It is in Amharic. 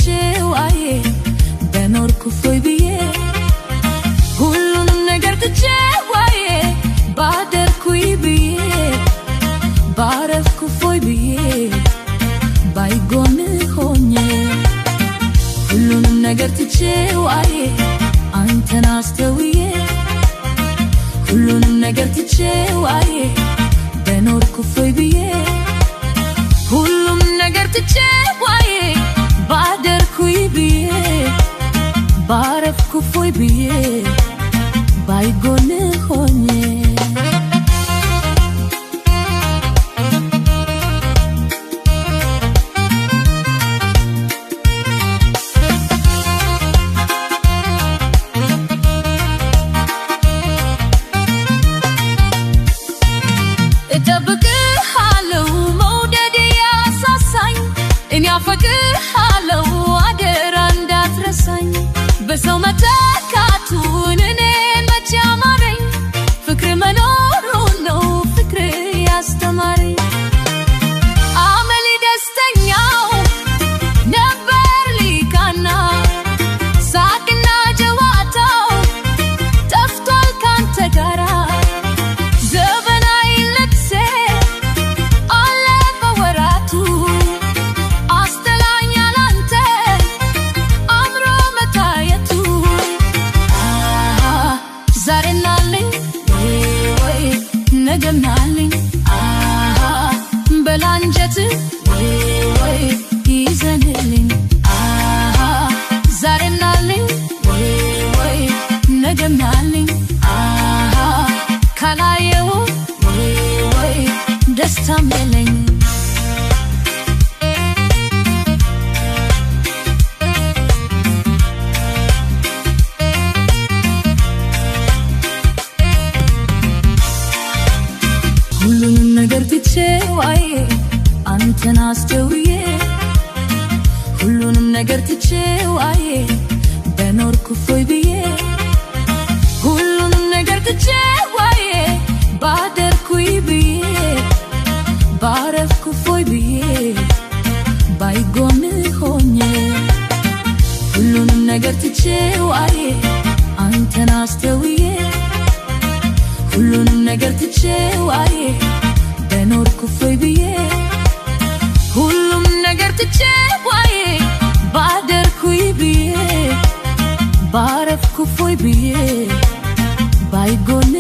ትቼው አዬ በኖርኩ ፎይ ብዬ ሁሉንም ነገር ትቼው አዬ ባደርኩኝ ብዬ ባረፍኩ ፎይ ብዬ ባይጎን ሆኜ ሁሉንም ነገር ትቼው አዬ አንተን አስተውዬ ሁሉንም ነገር ትቼው አዬ በኖርኩ ፎይ ብዬ ሁሉም ነገር ትቼው አዬ ባደርኩኝ ብዬ ባረፍኩ ፎይ ብዬ ባይጎን ሆኜ እጠብቅሃለሁ መውደድ ያሳሳኝ እኔ አፈቅርሃለሁ አደራ እንዳትረሳኝ በሰው መተካቱን እኔ መቼ አማረኝ ፍቅር መኖሩ ነው ፍቅር ያስተማረኝ አመሌ ደስተኛው ነበር ሊቃና ሳቅና ጨዋታው ጠፍቷል ካንተ ጋራ ነገምናልኝ በላንጀት ወይ ይዘንልኝ ዛሬናልኝ ወይ ነገምናልኝ ካላየው ወይ ደስታም የለኝ ሁሉንም ነገር ትቼው አዬ አንተን አስተውዬ ሁሉንም ነገር ትቼው አዬ በኖርኩ ፎይ ብዬ ሁሉንም ነገር ትቼው አዬ ባደርኩኝ ብዬ ባረፍኩ ፎይ ብዬ ባይጎን ሆኜ ሁሉንም ነገር ትቼው አዬ አንተን አስተውዬ ሁሉንም ነገር ትቼው አዬ በኖርኩ ፎይ ብዬ ሁሉም ነገር ትቼው አዬ ባደርኩኝ ብዬ ባረፍኩ ፎይ ብዬ ባይጎን